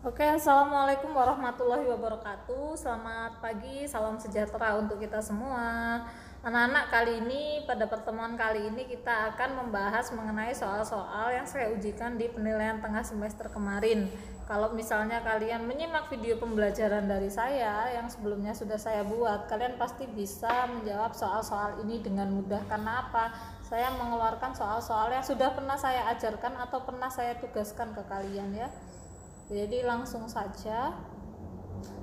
Oke, assalamualaikum warahmatullahi wabarakatuh. Selamat pagi, salam sejahtera untuk kita semua. Anak-anak, kali ini pada pertemuan kali ini kita akan membahas mengenai soal-soal yang saya ujikan di penilaian tengah semester kemarin. Kalau misalnya kalian menyimak video pembelajaran dari saya yang sebelumnya sudah saya buat, kalian pasti bisa menjawab soal-soal ini dengan mudah. Karena apa? Saya mengeluarkan soal-soal yang sudah pernah saya ajarkan atau pernah saya tugaskan ke kalian ya. Jadi langsung saja,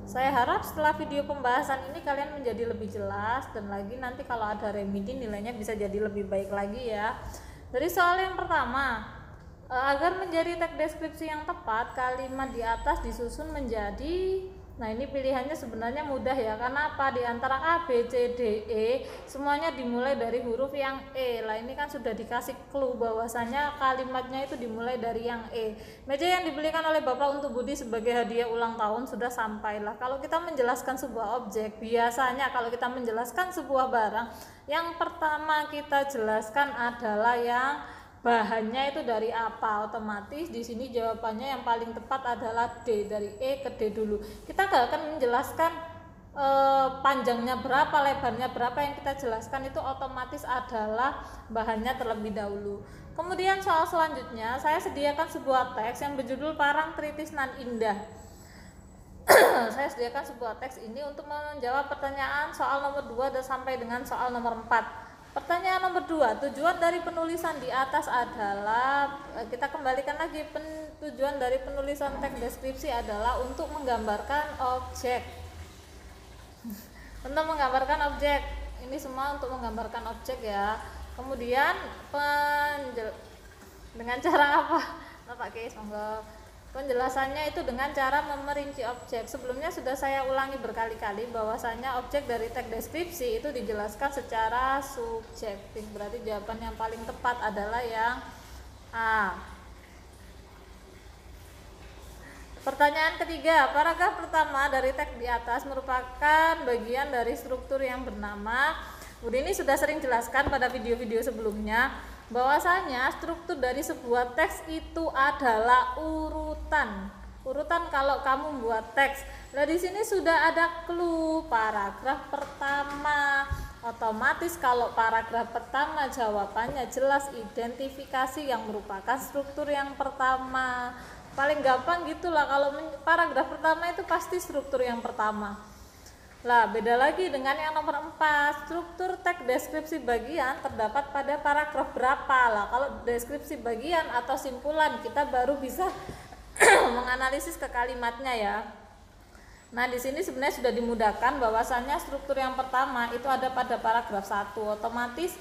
saya harap setelah video pembahasan ini kalian menjadi lebih jelas, dan lagi nanti kalau ada remedi nilainya bisa jadi lebih baik lagi ya. Dari soal yang pertama, agar menjadi teks deskripsi yang tepat, kalimat di atas disusun menjadi, nah ini pilihannya sebenarnya mudah ya, karena apa? Di antara A, B, C, D, E semuanya dimulai dari huruf yang E. Lah ini kan sudah dikasih clue bahwasanya kalimatnya itu dimulai dari yang E. Meja yang dibelikan oleh Bapak untuk Budi sebagai hadiah ulang tahun sudah sampailah. Kalau kita menjelaskan sebuah objek, biasanya kalau kita menjelaskan sebuah barang, yang pertama kita jelaskan adalah yang bahannya itu dari apa. Otomatis di sini jawabannya yang paling tepat adalah D, dari E ke D dulu. Kita gak akan menjelaskan panjangnya berapa, lebarnya berapa, yang kita jelaskan itu otomatis adalah bahannya terlebih dahulu. Kemudian soal selanjutnya, saya sediakan sebuah teks yang berjudul Parang Tritis Nan Indah. Saya sediakan sebuah teks ini untuk menjawab pertanyaan soal nomor 2 dan sampai dengan soal nomor 4. Pertanyaan nomor 2, tujuan dari penulisan di atas adalah, kita kembalikan lagi, tujuan dari penulisan teks deskripsi adalah untuk menggambarkan objek. Untuk menggambarkan objek, ini semua untuk menggambarkan objek ya. Kemudian dengan cara apa? Pak Keis, monggo. Penjelasannya itu dengan cara memerinci objek. Sebelumnya sudah saya ulangi berkali-kali bahwasanya objek dari teks deskripsi itu dijelaskan secara subjektif. Berarti jawaban yang paling tepat adalah yang A. Pertanyaan ketiga, paragraf pertama dari teks di atas merupakan bagian dari struktur yang bernama, ini sudah sering jelaskan pada video-video sebelumnya, bahwasanya struktur dari sebuah teks itu adalah urutan. Urutan kalau kamu membuat teks. Nah, di sini sudah ada clue paragraf pertama. Otomatis kalau paragraf pertama jawabannya jelas identifikasi yang merupakan struktur yang pertama. Paling gampang gitulah, kalau paragraf pertama itu pasti struktur yang pertama. Lah, beda lagi dengan yang nomor 4. Struktur teks deskripsi bagian terdapat pada paragraf berapa? Lah, kalau deskripsi bagian atau simpulan kita baru bisa menganalisis ke kalimatnya ya. Nah, di sini sebenarnya sudah dimudahkan bahwasannya struktur yang pertama itu ada pada paragraf 1. Otomatis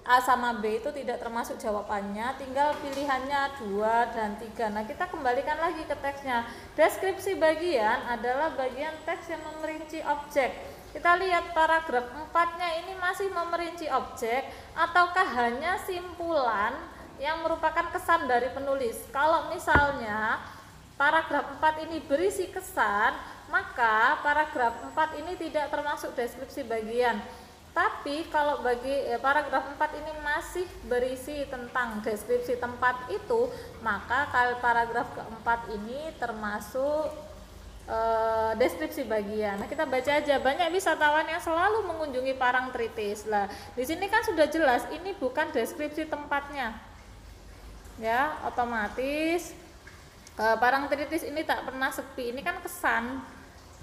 A sama B itu tidak termasuk jawabannya, tinggal pilihannya 2 dan 3. Nah, kita kembalikan lagi ke teksnya. Deskripsi bagian adalah bagian teks yang memerinci objek. Kita lihat paragraf 4-nya ini masih memerinci objek ataukah hanya simpulan yang merupakan kesan dari penulis. Kalau misalnya paragraf 4 ini berisi kesan, maka paragraf 4 ini tidak termasuk deskripsi bagian. Tapi kalau bagi paragraf 4 ini masih berisi tentang deskripsi tempat itu, maka kalau paragraf keempat ini termasuk deskripsi bagian. Nah, kita baca aja. Banyak wisatawan yang selalu mengunjungi Parang Tritis. Lah, di sini kan sudah jelas ini bukan deskripsi tempatnya. Ya, otomatis Parang Tritis ini tak pernah sepi. Ini kan kesan.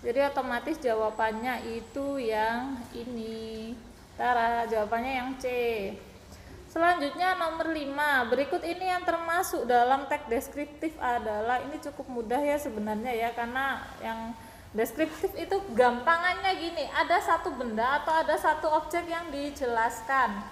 Jadi otomatis jawabannya itu yang ini. Tara, jawabannya yang C. Selanjutnya nomor 5. Berikut ini yang termasuk dalam teks deskriptif adalah, ini cukup mudah ya sebenarnya ya, karena yang deskriptif itu gampangannya gini, ada satu benda atau ada satu objek yang dijelaskan.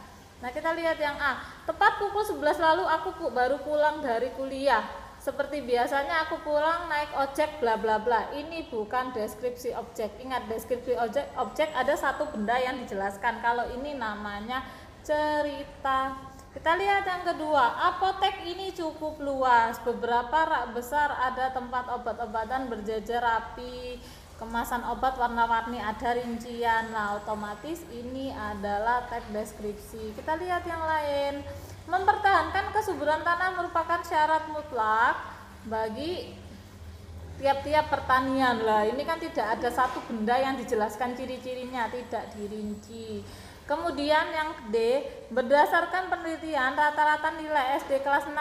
Nah, kita lihat yang A. Tepat pukul 11 lalu aku baru pulang dari kuliah. Seperti biasanya aku pulang naik ojek bla bla bla. Ini bukan deskripsi objek. Ingat, deskripsi objek ada satu benda yang dijelaskan. Kalau ini namanya cerita. Kita lihat yang kedua. Apotek ini cukup luas. Beberapa rak besar, ada tempat obat-obatan berjajar rapi. Kemasan obat warna-warni, ada rincian. Nah, otomatis ini adalah teks deskripsi. Kita lihat yang lain. Mempertahankan kesuburan tanah merupakan syarat mutlak bagi tiap-tiap pertanian. Lah ini kan tidak ada satu benda yang dijelaskan ciri-cirinya, tidak dirinci. Kemudian yang D, berdasarkan penelitian rata-rata nilai SD kelas 6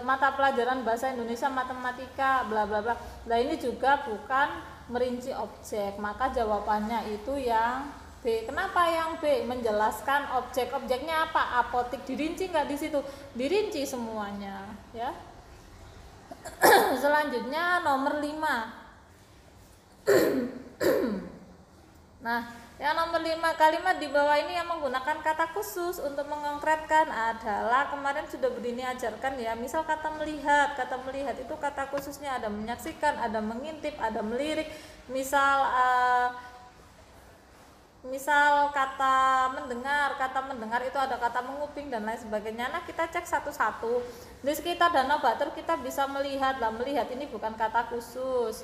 mata pelajaran bahasa Indonesia, matematika, bla bla bla. Nah ini juga bukan merinci objek, maka jawabannya itu yang B. Kenapa yang B? Menjelaskan objek. Objeknya apa? Apotik. Dirinci nggak di situ? Dirinci semuanya, ya. Selanjutnya nomor 5. Nah, yang nomor 5, kalimat di bawah ini yang menggunakan kata khusus untuk mengkonkretkan adalah, kemarin sudah Budini ajarkan ya, misal kata melihat itu kata khususnya ada menyaksikan, ada mengintip, ada melirik. Misal kata mendengar itu ada kata menguping dan lain sebagainya. Nah kita cek satu-satu. Di sekitar Danau Batur kita bisa melihat, lah melihat ini bukan kata khusus.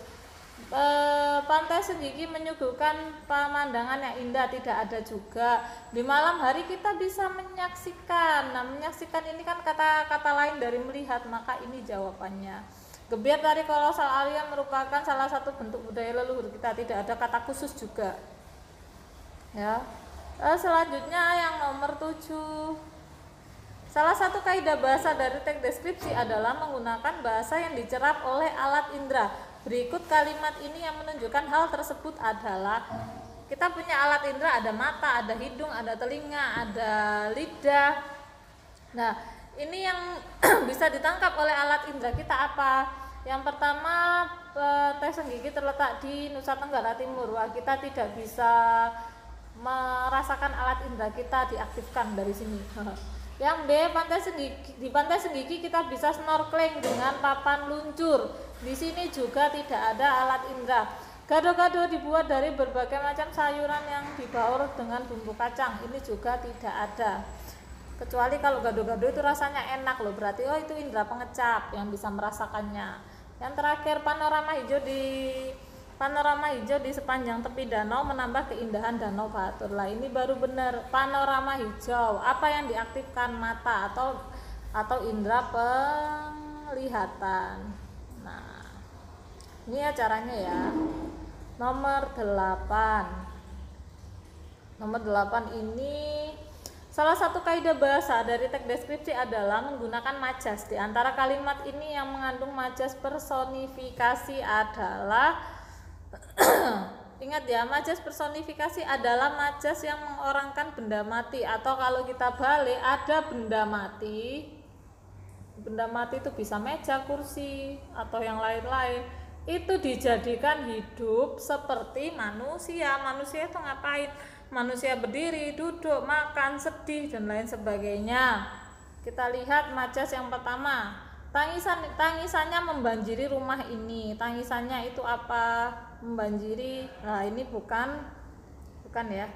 Pantai Senggigi menyuguhkan pemandangan yang indah, tidak ada juga. Di malam hari kita bisa menyaksikan. Nah menyaksikan ini kan kata-kata lain dari melihat, maka ini jawabannya. Gebiar tari kolosal Alia merupakan salah satu bentuk budaya leluhur kita, tidak ada kata khusus juga. Ya. Selanjutnya yang nomor 7. Salah satu kaidah bahasa dari teks deskripsi adalah menggunakan bahasa yang dicerap oleh alat indera. Berikut kalimat ini yang menunjukkan hal tersebut adalah, kita punya alat indera, ada mata, ada hidung, ada telinga, ada lidah. Nah, ini yang bisa ditangkap oleh alat indera kita apa? Yang pertama, Pantai Senggigi terletak di Nusa Tenggara Timur. Wah, kita tidak bisa merasakan alat indera kita diaktifkan dari sini. Yang B, di Pantai Senggigi kita bisa snorkeling dengan papan luncur. Di sini juga tidak ada alat indera. Gado-gado dibuat dari berbagai macam sayuran yang dibaur dengan bumbu kacang. Ini juga tidak ada. Kecuali kalau gado-gado itu rasanya enak loh, berarti oh itu indera pengecap yang bisa merasakannya. Yang terakhir, panorama hijau di sepanjang tepi danau menambah keindahan Danau Batur. Lah ini baru benar, panorama hijau. Apa yang diaktifkan? Mata atau indera penglihatan. Nah, ini ya caranya ya. Nomor 8. Nomor 8 ini salah satu kaidah bahasa dari teks deskripsi adalah menggunakan majas. Di antara kalimat ini yang mengandung majas personifikasi adalah ingat ya, majas personifikasi adalah majas yang mengorangkan benda mati, atau kalau kita balik ada benda mati. Benda mati itu bisa meja, kursi, atau yang lain-lain. Itu dijadikan hidup seperti manusia. Manusia itu ngapain? Manusia berdiri, duduk, makan, sedih, dan lain sebagainya. Kita lihat majas yang pertama. Tangisannya membanjiri rumah ini. Tangisannya itu apa? Membanjiri. Nah, ini bukan ya.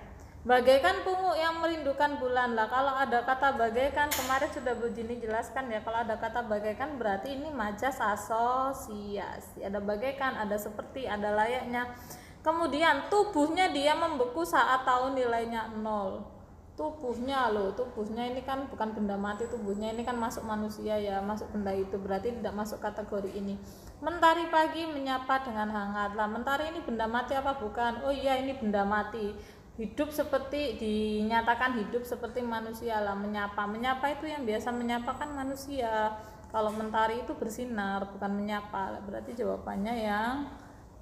Bagaikan pungu yang merindukan bulan. Lah kalau ada kata bagaikan, kemarin sudah Budini jelaskan ya, kalau ada kata bagaikan berarti ini majas asosiasi. Ada bagaikan, ada seperti, ada layaknya. Kemudian tubuhnya dia membeku saat tahu nilainya 0. Tubuhnya ini kan bukan benda mati, tubuhnya ini kan masuk manusia ya, masuk benda itu, berarti tidak masuk kategori ini. Mentari pagi menyapa dengan hangat. Lah mentari ini benda mati apa bukan? Oh iya, ini benda mati. Hidup seperti, dinyatakan hidup seperti manusia lah. Menyapa itu yang biasa menyapa kan manusia. Kalau mentari itu bersinar, bukan menyapa. Berarti jawabannya yang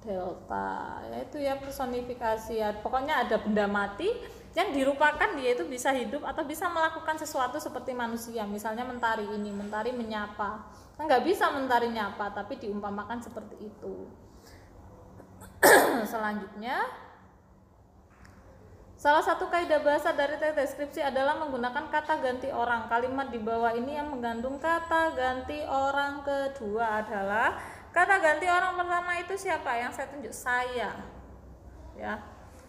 delta, yaitu ya personifikasi ya. Pokoknya ada benda mati yang dirupakan dia itu bisa hidup atau bisa melakukan sesuatu seperti manusia. Misalnya mentari ini, mentari menyapa. Nggak bisa mentari nyapa, tapi diumpamakan seperti itu. Selanjutnya, salah satu kaidah bahasa dari teks deskripsi adalah menggunakan kata ganti orang. Kalimat di bawah ini yang mengandung kata ganti orang kedua adalah, kata ganti orang pertama itu siapa? Yang saya tunjuk, saya. Ya.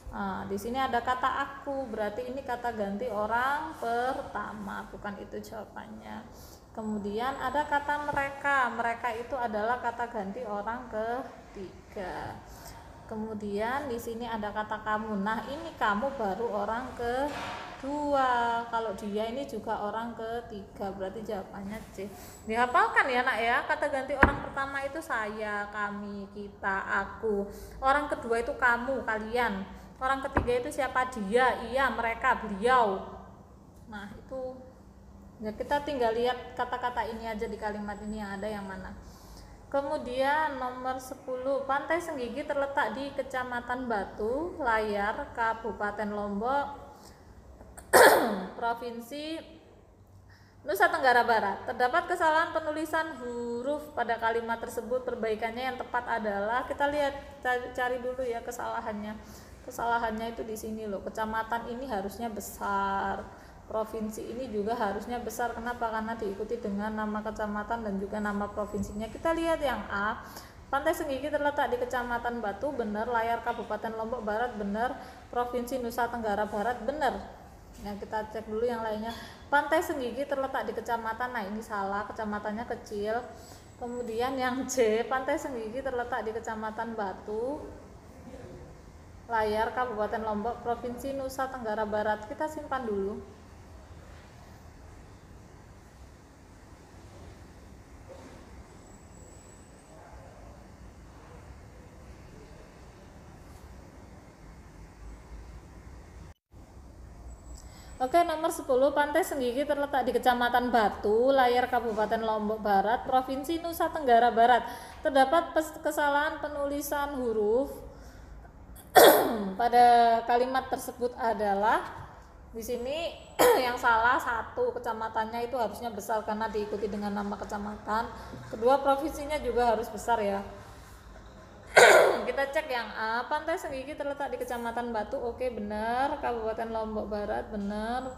Nah, di sini ada kata aku, berarti ini kata ganti orang pertama, bukan itu jawabannya. Kemudian ada kata mereka. Mereka itu adalah kata ganti orang ketiga. Kemudian di sini ada kata kamu. Nah, ini kamu baru orang kedua. Kalau dia ini juga orang ketiga, berarti jawabannya C. Dihafalkan ya nak ya, kata ganti orang pertama itu saya, kami, kita, aku. Orang kedua itu kamu, kalian. Orang ketiga itu siapa? Dia, ia, mereka, beliau. Nah itu ya, kita tinggal lihat kata-kata ini aja di kalimat ini yang ada yang mana. Kemudian nomor 10, Pantai Senggigi terletak di Kecamatan Batu Layar, Kabupaten Lombok, Provinsi Nusa Tenggara Barat. Terdapat kesalahan penulisan huruf pada kalimat tersebut. Perbaikannya yang tepat adalah, kita lihat, cari dulu ya kesalahannya. Kesalahannya itu di sini loh. Kecamatan ini harusnya besar. Provinsi ini juga harusnya besar. Kenapa? Karena diikuti dengan nama kecamatan dan juga nama provinsinya. Kita lihat yang A, Pantai Senggigi terletak di Kecamatan Batu, benar. Layar Kabupaten Lombok Barat, benar. Provinsi Nusa Tenggara Barat, benar. Nah kita cek dulu yang lainnya. Pantai Senggigi terletak di kecamatan, nah ini salah, kecamatannya kecil. Kemudian yang C, Pantai Senggigi terletak di Kecamatan Batu Layar Kabupaten Lombok, Provinsi Nusa Tenggara Barat. Kita simpan dulu. Oke, nomor 10, Pantai Senggigi terletak di Kecamatan Batu Layar Kabupaten Lombok Barat, Provinsi Nusa Tenggara Barat. Terdapat kesalahan penulisan huruf pada kalimat tersebut adalah, di sini yang salah satu, kecamatannya itu harusnya besar karena diikuti dengan nama kecamatan. Kedua, provinsinya juga harus besar ya. Kita cek yang A, Pantai Senggigi terletak di Kecamatan Batu, oke benar. Kabupaten Lombok Barat, benar.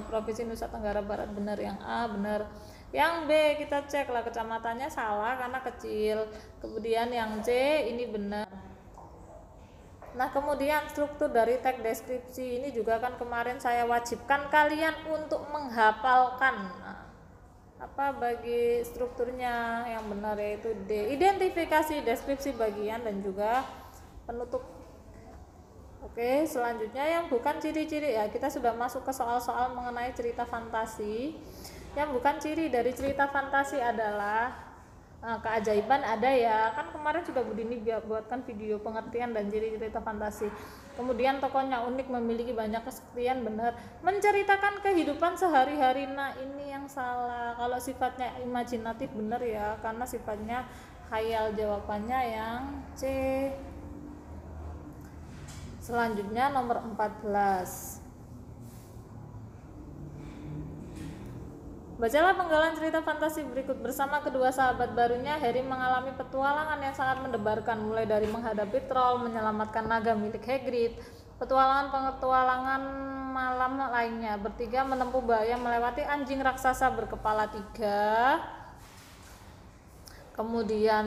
Provinsi Nusa Tenggara Barat, benar. Yang A benar. Yang B kita cek lah, kecamatannya salah karena kecil. Kemudian yang C ini benar. Nah kemudian struktur dari teks deskripsi ini juga kan kemarin saya wajibkan kalian untuk menghafalkan. Apa bagi strukturnya yang benar, yaitu D, identifikasi, deskripsi bagian dan juga penutup. Oke, selanjutnya yang bukan ciri-ciri ya, kita sudah masuk ke soal-soal mengenai cerita fantasi. Yang bukan ciri dari cerita fantasi adalah keajaiban ada ya, kan kemarin sudah Budini buatkan video pengertian dan ciri cerita fantasi. Kemudian tokohnya unik, memiliki banyak kesaktian, benar. Menceritakan kehidupan sehari-hari, nah ini yang salah. Kalau sifatnya imajinatif, benar ya, karena sifatnya khayal. Jawabannya yang C. Selanjutnya nomor 14. Bacalah penggalan cerita fantasi berikut. Bersama kedua sahabat barunya, Harry mengalami petualangan yang sangat mendebarkan, mulai dari menghadapi troll, menyelamatkan naga milik Hagrid, petualangan malam lainnya. Bertiga menempuh bahaya melewati anjing raksasa berkepala 3. Kemudian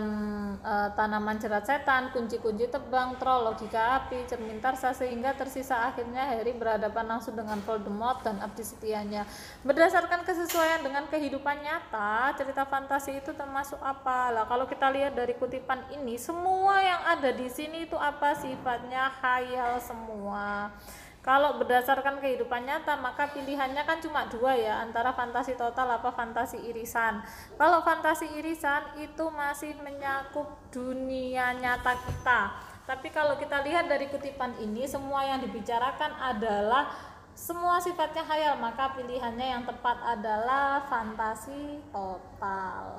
tanaman jerat setan, kunci-kunci tebang, troll, logika api, cermin tarsa, sehingga tersisa akhirnya Harry berhadapan langsung dengan Voldemort dan abdi setianya. Berdasarkan kesesuaian dengan kehidupan nyata, cerita fantasi itu termasuk apa? Lah kalau kita lihat dari kutipan ini, semua yang ada di sini itu apa? Sifatnya khayal semua. Kalau berdasarkan kehidupan nyata, maka pilihannya kan cuma dua ya, antara fantasi total apa fantasi irisan. Kalau fantasi irisan itu masih menyakup dunia nyata kita. Tapi kalau kita lihat dari kutipan ini, semua yang dibicarakan adalah semua sifatnya khayal, maka pilihannya yang tepat adalah fantasi total.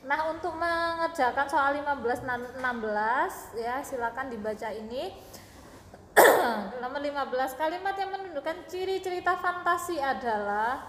Nah, untuk mengerjakan soal 15 dan 16 ya, silakan dibaca ini. Nomor 15, kalimat yang menunjukkan ciri cerita fantasi adalah,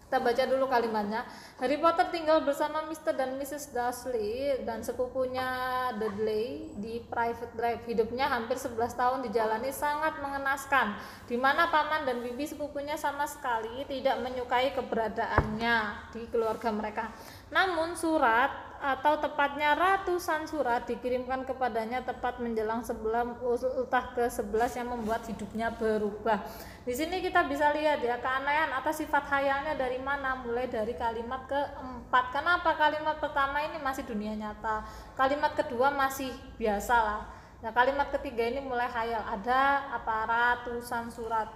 kita baca dulu kalimatnya. Harry Potter tinggal bersama Mr. dan Mrs. Dursley dan sepupunya Dudley di Private Drive. Hidupnya hampir 11 tahun dijalani sangat mengenaskan, di mana paman dan bibi sepupunya sama sekali tidak menyukai keberadaannya di keluarga mereka. Namun surat, atau tepatnya ratusan surat, dikirimkan kepadanya tepat menjelang sebelum ultah ke-11 yang membuat hidupnya berubah. Di sini kita bisa lihat ya keanehan atau sifat khayalnya dari mana, mulai dari kalimat keempat. Kenapa kalimat pertama ini masih dunia nyata, kalimat kedua masih biasa lah. Nah, kalimat ketiga ini mulai khayal, ada apa ratusan surat.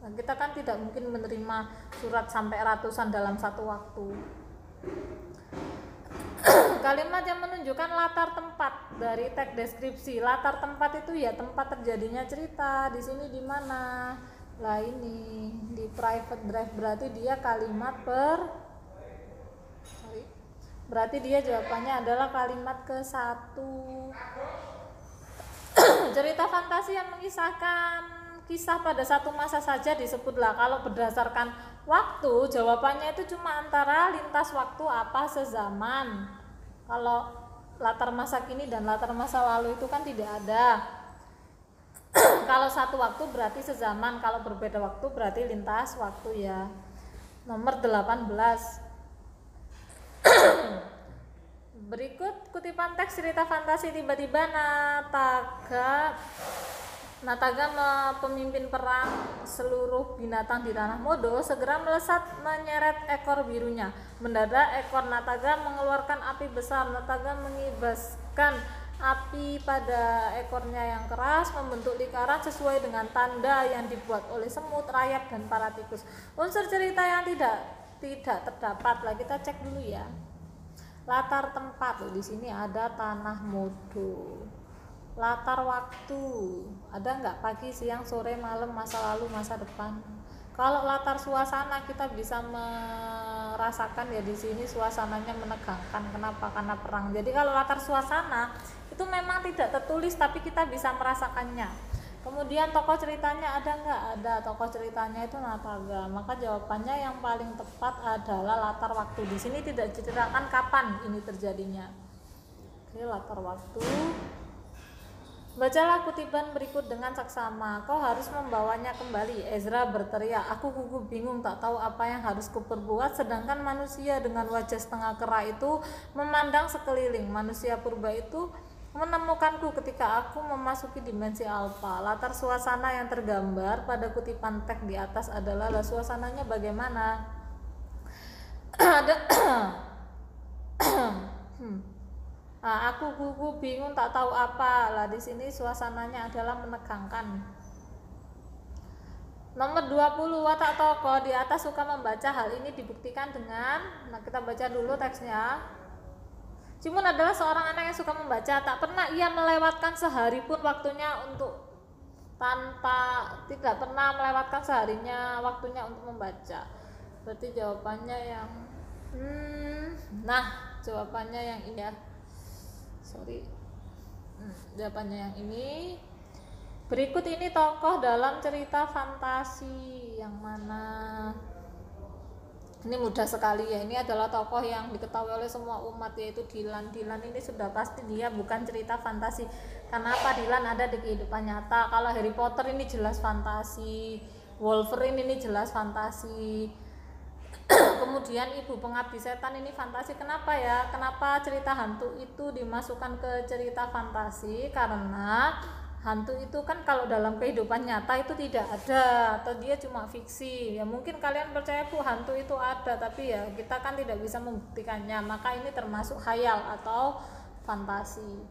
Nah, kita kan tidak mungkin menerima surat sampai ratusan dalam satu waktu. Kalimat yang menunjukkan latar tempat dari teks deskripsi. Latar tempat itu ya tempat terjadinya cerita. Di sini di mana? Lah ini di private drive, berarti dia kalimat berarti dia jawabannya adalah kalimat ke-1. Cerita fantasi yang mengisahkan kisah pada satu masa saja disebutlah. Kalau berdasarkan waktu, jawabannya itu cuma antara lintas waktu apa sezaman. Kalau latar masa kini dan latar masa lalu itu kan tidak ada. Kalau satu waktu berarti sezaman, kalau berbeda waktu berarti lintas waktu ya. Nomor 18. Berikut kutipan teks cerita fantasi. Tiba-tiba Nataga pemimpin perang seluruh binatang di tanah Modo segera melesat menyeret ekor birunya. Mendadak ekor Nataga mengeluarkan api besar. Nataga mengibaskan api pada ekornya yang keras, membentuk lingkaran sesuai dengan tanda yang dibuat oleh semut, rayap, dan para tikus. Unsur cerita yang tidak terdapat lah, kita cek dulu ya. Latar tempat, di sini ada tanah Modo. Latar waktu, ada nggak pagi, siang, sore, malam, masa lalu, masa depan. Kalau latar suasana kita bisa merasakan ya, di sini suasananya menegangkan. Kenapa? Karena perang. Jadi kalau latar suasana itu memang tidak tertulis tapi kita bisa merasakannya. Kemudian tokoh ceritanya ada nggak? Ada. Tokoh ceritanya itu Nataga. Maka jawabannya yang paling tepat adalah latar waktu. Di sini tidak diceritakan kapan ini terjadinya. Oke, latar waktu. Bacalah kutipan berikut dengan saksama. Kau harus membawanya kembali. Ezra berteriak. Aku gugup bingung, tak tahu apa yang harus kuperbuat. Sedangkan manusia dengan wajah setengah kera itu memandang sekeliling. Manusia purba itu menemukanku ketika aku memasuki dimensi alfa. Latar suasana yang tergambar pada kutipan teks di atas adalah suasananya bagaimana? Ada aku gugup bingung tak tahu apa. Lah di sini suasananya adalah menegangkan. Nomor 20, watak tokoh di atas suka membaca. Hal ini dibuktikan dengan, kita baca dulu teksnya. Cimun adalah seorang anak yang suka membaca. Tak pernah ia melewatkan sehari pun waktunya untuk tidak pernah melewatkan seharinya waktunya untuk membaca. Berarti jawabannya yang jawabannya yang ini ya. Jawabannya yang ini. Berikut ini tokoh dalam cerita fantasi yang mana? Ini mudah sekali ya. Ini adalah tokoh yang diketahui oleh semua umat, yaitu Dylan. Dylan ini sudah pasti dia bukan cerita fantasi. Kenapa? Dylan ada di kehidupan nyata. Kalau Harry Potter ini jelas fantasi, Wolverine ini jelas fantasi. Kemudian Ibu Pengabdi Setan ini fantasi. Kenapa ya? Kenapa cerita hantu itu dimasukkan ke cerita fantasi? Karena hantu itu kan kalau dalam kehidupan nyata itu tidak ada, atau dia cuma fiksi. Ya mungkin kalian percaya Bu hantu itu ada, tapi ya kita kan tidak bisa membuktikannya. Maka ini termasuk khayal atau fantasi.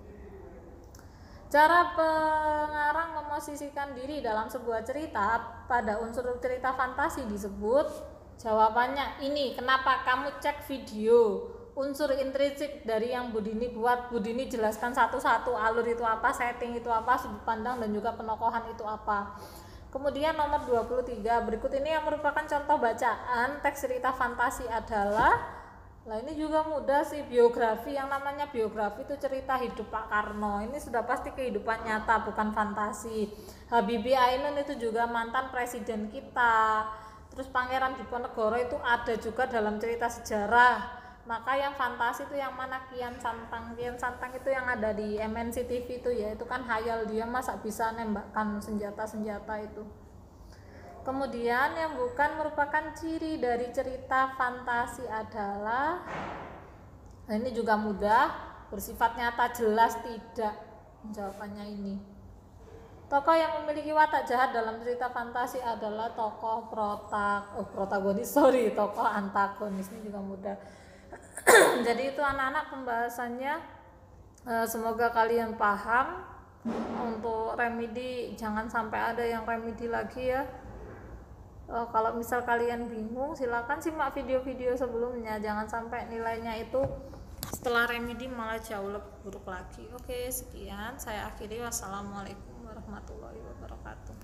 Cara pengarang memosisikan diri dalam sebuah cerita pada unsur cerita fantasi disebut. Jawabannya ini. Kenapa kamu cek video unsur intrinsik dari yang Budini buat? Budini jelaskan satu-satu, alur itu apa, setting itu apa, sudut pandang dan juga penokohan itu apa. Kemudian nomor 23, berikut ini yang merupakan contoh bacaan teks cerita fantasi adalah, ini juga mudah sih, biografi. Yang namanya biografi itu cerita hidup Pak Karno. Ini sudah pasti kehidupan nyata, bukan fantasi. Habibie Ainun itu juga mantan presiden kita. Terus Pangeran Diponegoro itu ada juga dalam cerita sejarah. Maka yang fantasi itu yang mana? Kian Santang. Kian Santang itu yang ada di MNC TV itu ya, itu kan hayal, dia masa bisa nembakkan senjata-senjata itu. Kemudian yang bukan merupakan ciri dari cerita fantasi adalah, ini juga mudah, bersifat nyata, jelas tidak. Jawabannya ini. Tokoh yang memiliki watak jahat dalam cerita fantasi adalah tokoh tokoh antagonis. Ini juga mudah. Jadi itu anak-anak pembahasannya, semoga kalian paham. Untuk remedi jangan sampai ada yang remedi lagi ya. Kalau misal kalian bingung silakan simak video-video sebelumnya, jangan sampai nilainya itu setelah remedi malah jauh lebih buruk lagi. Oke, sekian saya akhiri. Wassalamualaikum warahmatullahi wabarakatuh.